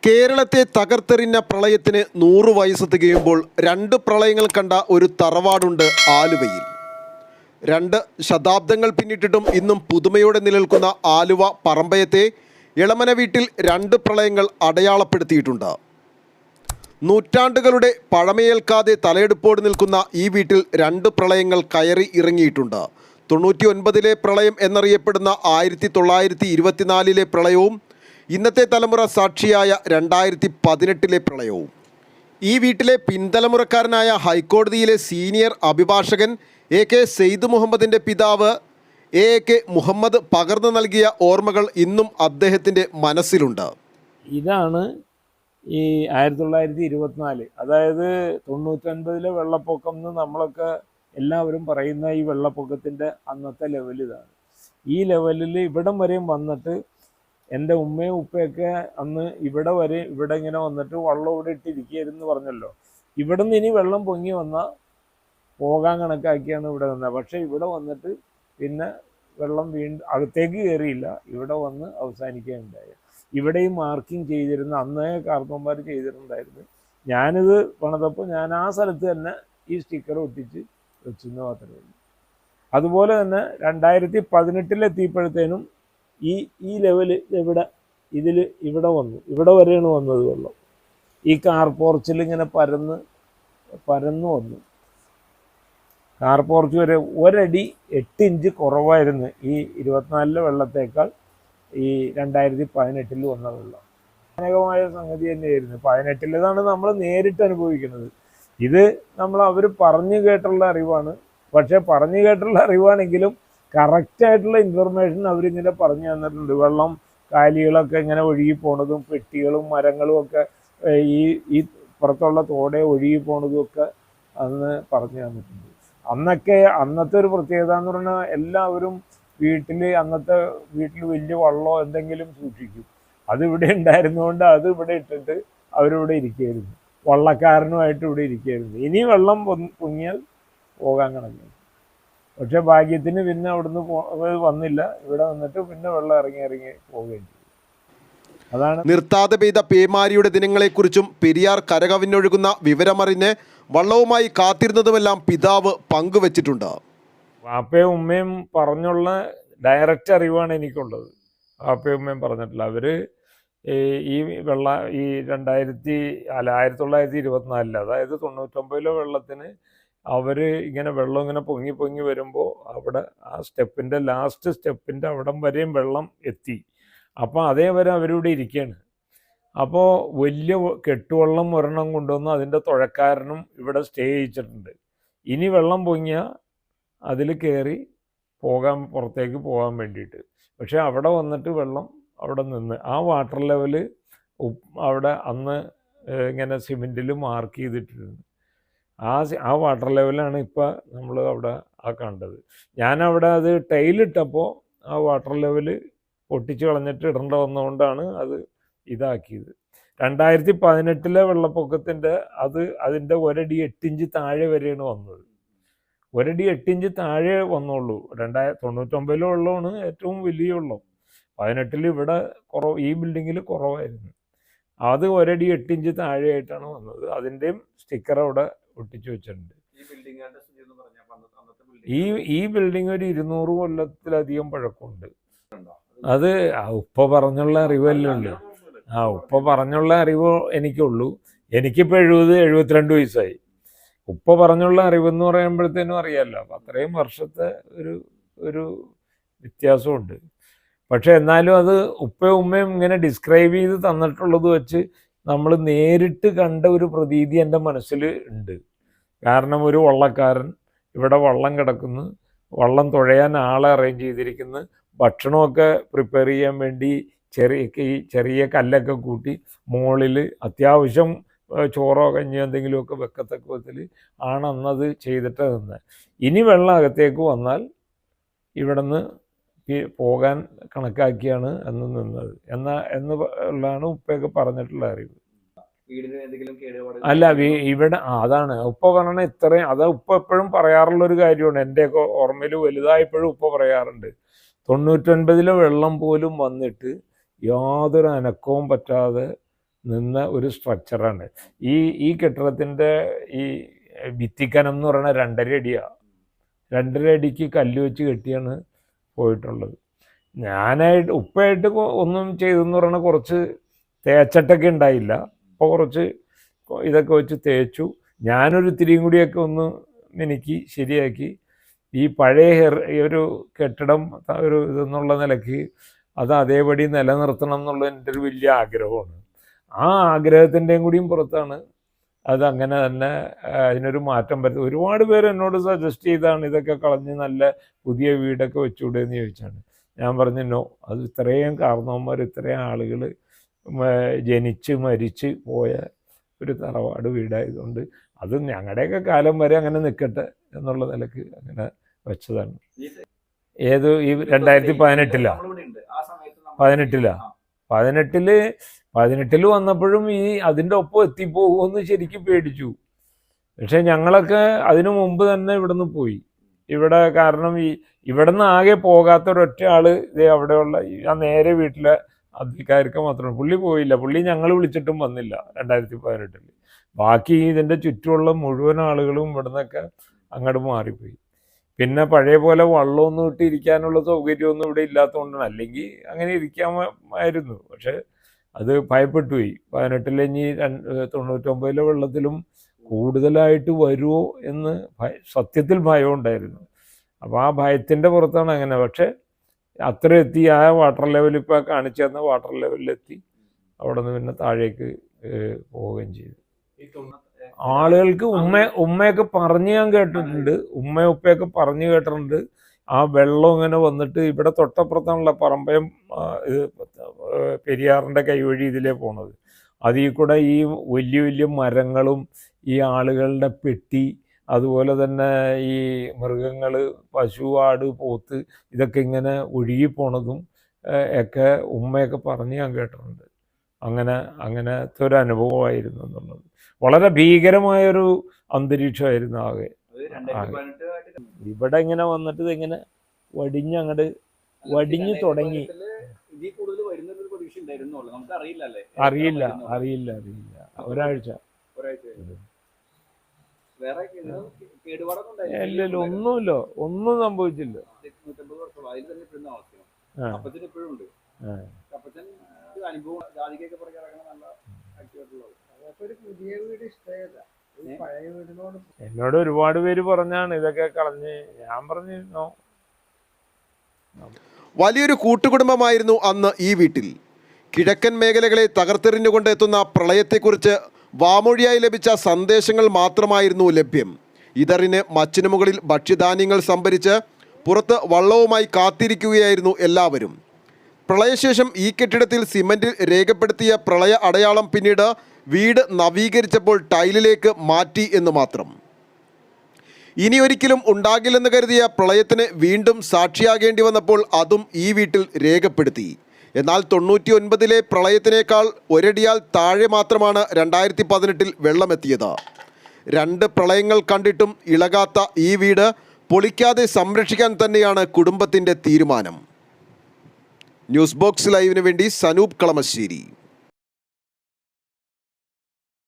കേരളത്തെ തകർത്തെറിഞ്ഞ പ്രളയത്തിന് 100 വയസ്സ് തികയുമ്പോൾ 2 പ്രളയങ്ങൾ കണ്ട ഒരു തറവാടുണ്ട് ആലുവയിൽ. 2 ശതാബ്ദങ്ങൾ പിന്നിട്ടിട്ടും ഇന്നും പുതുമയോടെ നിലനിൽക്കുന്ന ആലുവ പറമ്പയത്തെ എളമന വീട്ടിൽ 2 പ്രളയങ്ങൾ അടയാളപ്പെടുത്തിയിട്ടുണ്ട്. നൂറ്റാണ്ടുകളുടെ പഴമയേൽക്കാതെ തലയെടുപ്പോട് നിൽക്കുന്ന ഈ വീട്ടിൽ 2 പ്രളയങ്ങൾ കയറി ഇറങ്ങിയിട്ടുണ്ട്. 99-ലെ പ്രളയം എന്നറിയപ്പെടുന്ന 1924-ലെ പ്രളയവും ഇന്നത്തെ തലമുറ സാക്ഷിയായ 2018-ലെ പ്രളയവും. ഈ വീട്ടിലെ പിൻതലമുറക്കാരനായ ഹൈക്കോടതിയിലെ സീനിയർ അഭിഭാഷകൻ AK സെയ്ദ് മുഹമ്മദിൻ്റെ പിതാവ് AK മുഹമ്മദ് പകർന്നു നൽകിയ ഓർമ്മകൾ ഇന്നും അദ്ദേഹത്തിൻ്റെ മനസ്സിലുണ്ട്. ഇതാണ് ഈ 1924, അതായത് 99-ലെ വെള്ളപ്പൊക്കം എന്ന് നമ്മളൊക്കെ എല്ലാവരും പറയുന്ന ഈ വെള്ളപ്പൊക്കത്തിൻ്റെ അന്നത്തെ ലെവൽ ഇതാണ്. ഈ ലെവലിൽ ഇവിടം വരെയും വന്നിട്ട് എൻ്റെ ഉമ്മയും ഉപ്പയൊക്കെ അന്ന് ഇവിടെ ഇങ്ങനെ വന്നിട്ട് വള്ളം ഇവിടെ ഇട്ടിരിക്കുകയായിരുന്നു പറഞ്ഞല്ലോ. ഇവിടെ നിന്ന് ഇനി വെള്ളം പൊങ്ങി വന്നാൽ പോകാൻ കണക്കാക്കിയാണ് ഇവിടെ നിന്നത്. പക്ഷേ ഇവിടെ വന്നിട്ട് പിന്നെ വെള്ളം വീണ്ടും അകത്തേക്ക് കയറിയില്ല, ഇവിടെ വന്ന് അവസാനിക്കുകയുണ്ടായി. ഇവിടെയും മാർക്കിംഗ് ചെയ്തിരുന്ന അന്നേ കാർന്നോന്മാർ ചെയ്തിട്ടുണ്ടായിരുന്നു. ഞാനിത് പണിതപ്പോൾ ഞാൻ ആ സ്ഥലത്ത് തന്നെ ഈ സ്റ്റിക്കർ ഒട്ടിച്ച് വെച്ചെന്ന് മാത്രമേ ഉള്ളൂ. അതുപോലെ തന്നെ 2018-ലെത്തിയപ്പോഴത്തേനും ഈ ലെവല് ഇവിടെ വന്നു. ഇവിടെ വരെയാണ് വന്നത് വെള്ളം. ഈ കാർ പോർച്ചിൽ ഇങ്ങനെ പരന്ന് വന്നു. കാർ പോർച്ച് വരെ 1 അടി 8 ഇഞ്ച് കുറവായിരുന്നു ഈ 24-ലെ വെള്ളത്തേക്കാൾ ഈ 2018-ൽ വന്ന വെള്ളം. അനേകമായ സംഗതി തന്നെയായിരുന്നു. 18-ലേതാണ് നമ്മൾ നേരിട്ട് അനുഭവിക്കുന്നത്. ഇത് അവർ പറഞ്ഞു കേട്ടുള്ള അറിവാണ്. പക്ഷെ പറഞ്ഞു കേട്ടുള്ള അറിവാണെങ്കിലും കറക്റ്റായിട്ടുള്ള ഇൻഫർമേഷൻ അവരിങ്ങനെ പറഞ്ഞു തന്നിട്ടുണ്ട്. വെള്ളം കാലികളൊക്കെ ഇങ്ങനെ ഒഴുകി പോണതും പെട്ടികളും മരങ്ങളും ഒക്കെ ഈ പുറത്തുള്ള തോടെ ഒഴുകി പോണതും ഒക്കെ അന്ന് പറഞ്ഞു തന്നിട്ടുണ്ട്. അന്നത്തെ ഒരു പ്രത്യേകത എന്ന് പറഞ്ഞാൽ എല്ലാവരും അന്നത്തെ വീട്ടിൽ വലിയ വള്ളമോ എന്തെങ്കിലും സൂക്ഷിക്കും. അതിവിടെ ഉണ്ടായിരുന്നുകൊണ്ട് അത് ഇവിടെ ഇട്ടിട്ട് അവരിവിടെ ഇരിക്കുകയായിരുന്നു. വള്ളക്കാരനുമായിട്ട് ഇവിടെ ഇരിക്കുകയായിരുന്നു. ഇനി വെള്ളം പൊങ്ങിയാൽ പോകാൻ കണക്കാണ്. പക്ഷെ ഭാഗ്യത്തിന് പിന്നെ അവിടുന്ന് വന്നില്ല. ഇവിടെ വന്നിട്ട് പിന്നെ വെള്ളം ഇറങ്ങി പോവുകയും ചെയ്തു. അതാണ് നിർത്താതെ പെയ്ത പേമാരിയുടെ ദിനങ്ങളെക്കുറിച്ചും പെരിയാർ കരകവിഞ്ഞൊഴുകുന്ന വിവരമറിഞ്ഞ് വള്ളവുമായി കാത്തിരുന്നതുമെല്ലാം പിതാവ് പങ്കുവച്ചിട്ടുണ്ട്. വാപ്പയും ഉമ്മയും പറഞ്ഞുള്ള ഡയറക്റ്റ് അറിവാണ് എനിക്കുള്ളത്. വാപ്പയും ഉമ്മയും പറഞ്ഞിട്ടില്ല. അവർ ഈ 1924, അതായത് 99-ലെ വെള്ളത്തിന് ഇങ്ങനെ വെള്ളം ഇങ്ങനെ പൊങ്ങി വരുമ്പോൾ അവിടെ ആ ലാസ്റ്റ് സ്റ്റെപ്പിൻ്റെ അവിടം വരെയും വെള്ളം എത്തി. അപ്പോൾ അതേവരെ അവരിവിടെ ഇരിക്കുകയാണ്. അപ്പോൾ വലിയ കെട്ടുവള്ളം ഒരെണ്ണം കൊണ്ടുവന്ന് അതിൻ്റെ തുഴക്കാരനും ഇവിടെ സ്റ്റേ ചെയ്യിച്ചിട്ടുണ്ട്. ഇനി വെള്ളം പൊങ്ങിയാൽ അതിൽ കയറി പുറത്തേക്ക് പോകാൻ വേണ്ടിയിട്ട്. പക്ഷേ അവിടെ വന്നിട്ട് വെള്ളം അവിടെ നിന്ന് ആ വാട്ടർ ലെവല് അവിടെ അന്ന് ഇങ്ങനെ സിമെൻറ്റിൽ മാർക്ക് ചെയ്തിട്ടിരുന്നു. ആ വാട്ടർ ലെവലാണ് ഇപ്പോൾ നമ്മൾ അവിടെ കണ്ടത്. ഞാനവിടെ അത് ടൈലിട്ടപ്പോൾ ആ വാട്ടർ ലെവല് പൊട്ടിച്ച് കളഞ്ഞിട്ട് ഇടേണ്ട വന്നതുകൊണ്ടാണ് അത് ഇതാക്കിയത്. 2018-ലെ വെള്ളപ്പൊക്കത്തിൻ്റെ അതിൻ്റെ 1 അടി 8 ഇഞ്ച് താഴെ വരെയാണ് വന്നത്. 1 അടി 8 ഇഞ്ച് താഴെ വന്നുള്ളൂ. 99-ലെ വെള്ളമാണ് ഏറ്റവും വലിയ വെള്ളം. 18-ൽ ഇവിടെ ഈ ബിൽഡിങ്ങിൽ കുറവായിരുന്നു. അത് 1 അടി 8 ഇഞ്ച് താഴെയായിട്ടാണ് വന്നത്. അതിൻ്റെയും സ്റ്റിക്കർ അവിടെ ഒട്ടിച്ചു വെച്ചിട്ടുണ്ട്. ഈ ബിൽഡിംഗ് ഒരു 200 കൊല്ലത്തിലധികം പഴക്കമുണ്ട്. അത് ഉപ്പ പറഞ്ഞുള്ള അറിവല്ലേ ഉള്ളൂ. ഉപ്പ പറഞ്ഞുള്ള അറിവ് എനിക്കുള്ളൂ. എനിക്കിപ്പോൾ 72 വയസ്സായി. ഉപ്പ പറഞ്ഞുള്ള അറിവെന്ന് പറയുമ്പോഴത്തേനും അറിയാമല്ലോ. അപ്പം അത്രയും വർഷത്തെ ഒരു വ്യത്യാസമുണ്ട്. പക്ഷെ എന്നാലും അത് ഉപ്പയും ഉമ്മയും ഇങ്ങനെ ഡിസ്ക്രൈബ് ചെയ്ത് തന്നിട്ടുള്ളത് വെച്ച് നമ്മൾ നേരിട്ട് കണ്ട ഒരു പ്രതീതി എൻ്റെ മനസ്സിൽ ഉണ്ട്. കാരണം ഒരു വള്ളക്കാരൻ ഇവിടെ വള്ളം കിടക്കുന്നു, വള്ളം തുഴയാൻ ആളെ അറേഞ്ച് ചെയ്തിരിക്കുന്നു, ഭക്ഷണമൊക്കെ പ്രിപ്പയർ ചെയ്യാൻ വേണ്ടി ചെറിയ കല്ലൊക്കെ കൂട്ടി മുകളിൽ അത്യാവശ്യം ചോറോ കഞ്ഞിയോ എന്തെങ്കിലുമൊക്കെ വെക്കത്തക്ക വിധത്തിൽ ആണ് അന്നത് ചെയ്തിട്ട് നിന്ന്. ഇനി വെള്ളം അകത്തേക്ക് വന്നാൽ ഇവിടെ നിന്ന് പോകാൻ കണക്കാക്കിയാണ് അന്ന് നിന്നത് എന്നുള്ളതാണ് ഉപ്പയൊക്കെ പറഞ്ഞിട്ടുള്ള അറിവ്. അല്ല ഇവിടെ അതാണ് ഉപ്പ പറഞ്ഞ ഇത്രയും. അത് ഉപ്പ എപ്പോഴും പറയാറുള്ളൊരു കാര്യമാണ്. എൻ്റെയൊക്കെ ഓർമ്മയിൽ വലുതായപ്പോഴും ഉപ്പ പറയാറുണ്ട്, 99-ലെ വെള്ളം പോലും വന്നിട്ട് യാതൊരു അനക്കവും പറ്റാതെ നിന്ന ഒരു സ്ട്രക്ചറാണ്. ഈ കെട്ടിടത്തിൻ്റെ ഈ ഭിത്തിക്കനം എന്ന് പറയുന്നത് 2.5 അടിയാണ്. 2.5 അടിക്ക് കല്ല് വെച്ച് കെട്ടിയാണ് പോയിട്ടുള്ളത്. ഞാനായിട്ട് ഉപ്പയായിട്ട് ഒന്നും ചെയ്തെന്ന് പറഞ്ഞാൽ കുറച്ച് തേച്ചിട്ടൊക്കെ ഉണ്ടായില്ല. അപ്പോൾ കുറച്ച് ഇതൊക്കെ വെച്ച് തേച്ചു. ഞാനൊരു ഇത്തിരിയും കൂടിയൊക്കെ ഒന്ന് മിനുക്കി ശരിയാക്കി ഈ പഴയ ഒരു കെട്ടിടം ഒരു ഇതെന്നുള്ള നിലയ്ക്ക് അത് അതേപടി നിലനിർത്തണം എന്നുള്ളത് എൻ്റെ ഒരു വലിയ ആഗ്രഹമാണ്. ആ ആഗ്രഹത്തിൻ്റെയും കൂടിയും പുറത്താണ് അതങ്ങനെ തന്നെ അതിനൊരു മാറ്റം വരുന്നത്. ഒരുപാട് പേര് എന്നോട് സജസ്റ്റ് ചെയ്താണ് ഇതൊക്കെ കളഞ്ഞ് നല്ല പുതിയ വീടൊക്കെ വെച്ചുകൂടെ എന്ന് ചോദിച്ചാണ്. ഞാൻ പറഞ്ഞു നോ, അത് ഇത്രയും കാരണവന്മാർ ഇത്രയും ആളുകൾ ജനിച്ച് മരിച്ച് പോയ ഒരു തറവാട് വീടായതുകൊണ്ട് അത് ഞങ്ങളുടെയൊക്കെ കാലം വരെ അങ്ങനെ നിൽക്കട്ടെ എന്നുള്ള നിലക്ക് അങ്ങനെ വെച്ചതാണ്. ഏത് ഈ 2018 വന്നപ്പോഴും ഈ അതിൻ്റെ ഒപ്പം എത്തിപ്പോകുമെന്ന് ശരിക്കും പേടിച്ചു. പക്ഷെ ഞങ്ങളൊക്കെ അതിനു മുമ്പ് തന്നെ ഇവിടുന്ന് പോയി. ഇവിടെ കാരണം ഇവിടുന്ന് ആകെ പോകാത്ത ഒരൊറ്റ ആള് ഇതേ അവിടെയുള്ള ആ നേരെ വീട്ടിലെ അധികാരിക്ക് മാത്രമാണ്. പുള്ളി പോയില്ല. പുള്ളി ഞങ്ങൾ വിളിച്ചിട്ടും വന്നില്ല 2018. ബാക്കി ഇതിൻ്റെ ചുറ്റുമുള്ള മുഴുവൻ ആളുകളും ഇവിടുന്നൊക്കെ അങ്ങോട്ട് മാറിപ്പോയി. പിന്നെ പഴയ പോലെ വള്ളമൊന്നും ഇട്ട് ഇരിക്കാനുള്ള സൗകര്യമൊന്നും ഇവിടെ ഇല്ലാത്തതുകൊണ്ടാണ്. അല്ലെങ്കിൽ അങ്ങനെ ഇരിക്കാമായിരുന്നു. പക്ഷെ അത് ഭയപ്പെട്ടു പോയി. 18 ഇനി 99 വെള്ളത്തിലും കൂടുതലായിട്ട് വരുമോ എന്ന് സത്യത്തിൽ ഭയം ഉണ്ടായിരുന്നു. അപ്പോൾ ആ ഭയത്തിൻ്റെ പുറത്താണ് അങ്ങനെ. പക്ഷെ അത്ര എത്തി. ആ വാട്ടർ ലെവൽ ഇപ്പോൾ കാണിച്ചു തന്ന വാട്ടർ ലെവലിലെത്തി. അവിടെ നിന്ന് പിന്നെ താഴേക്ക് പോവുകയും ചെയ്തു. ആളുകൾക്ക് ഉമ്മയൊക്കെ പറഞ്ഞ് ഞാൻ കേട്ടിട്ടുണ്ട്. ഉപ്പയൊക്കെ പറഞ്ഞു കേട്ടിട്ടുണ്ട്. ആ വെള്ളം ഇങ്ങനെ വന്നിട്ട് ഇവിടെ തൊട്ടപ്പുറത്താണല്ലോ പറമ്പയം പെരിയാറിൻ്റെ കൈവഴി ഇതിലേ പോണത്. അതിൽ കൂടെ ഈ വലിയ വലിയ മരങ്ങളും ഈ ആളുകളുടെ പെട്ടി, അതുപോലെ തന്നെ ഈ മൃഗങ്ങൾ, പശു, ആട്, പോത്ത് ഇതൊക്കെ ഇങ്ങനെ ഒഴുകിപ്പോണതും ഒക്കെ ഉമ്മയൊക്കെ പറഞ്ഞ് ഞാൻ കേട്ടിട്ടുണ്ട്. അങ്ങനത്തെ ഒരു അനുഭവമായിരുന്നു എന്നുള്ളത്. വളരെ ഭീകരമായൊരു അന്തരീക്ഷമായിരുന്നു ആകെ. ഇവിടെ ഇങ്ങനെ വന്നിട്ട് ഇതിങ്ങനെ വടിഞ്ഞ് തുടങ്ങി. അറിയില്ല ഒരാഴ്ച. ഇല്ലല്ലോ, ഒന്നും സംഭവിച്ചില്ല. എന്നോട് ഒരുപാട് പേര് പറഞ്ഞാണ് ഇതൊക്കെ കളഞ്ഞ്. ഞാൻ പറഞ്ഞു നോ. വലിയൊരു കൂട്ടുകുടുംബമായിരുന്നു അന്ന് ഈ വീട്ടിൽ. കിഴക്കൻ മേഖലകളെ തകർത്തെറിഞ്ഞുകൊണ്ട് എത്തുന്ന പ്രളയത്തെക്കുറിച്ച് വാമൊഴിയായി ലഭിച്ച സന്ദേശങ്ങൾ മാത്രമായിരുന്നു ലഭ്യം. ഇതറിന് മച്ചിനു മുകളിൽ ഭക്ഷ്യധാന്യങ്ങൾ സംഭരിച്ച് പുറത്ത് വള്ളവുമായി കാത്തിരിക്കുകയായിരുന്നു എല്ലാവരും. പ്രളയശേഷം ഈ കെട്ടിടത്തിൽ സിമൻറ്റിൽ രേഖപ്പെടുത്തിയ പ്രളയ അടയാളം പിന്നീട് വീട് നവീകരിച്ചപ്പോൾ ടൈലിലേക്ക് മാറ്റി എന്ന് മാത്രം. ഇനി ഒരിക്കലും ഉണ്ടാകില്ലെന്ന് കരുതിയ പ്രളയത്തിന് വീണ്ടും സാക്ഷിയാകേണ്ടി വന്നപ്പോൾ അതും ഈ വീട്ടിൽ രേഖപ്പെടുത്തി. എന്നാൽ 99 പ്രളയത്തിനേക്കാൾ ഒരടിയാൽ താഴെ മാത്രമാണ് 2018 വെള്ളമെത്തിയത്. 2 പ്രളയങ്ങൾ കണ്ടിട്ടും ഇളകാത്ത ഈ വീട് പൊളിക്കാതെ സംരക്ഷിക്കാൻ തന്നെയാണ് കുടുംബത്തിൻ്റെ തീരുമാനം. ന്യൂസ് ബോക്സ് ലൈവിന് വേണ്ടി സനൂപ് കളമശ്ശേരി.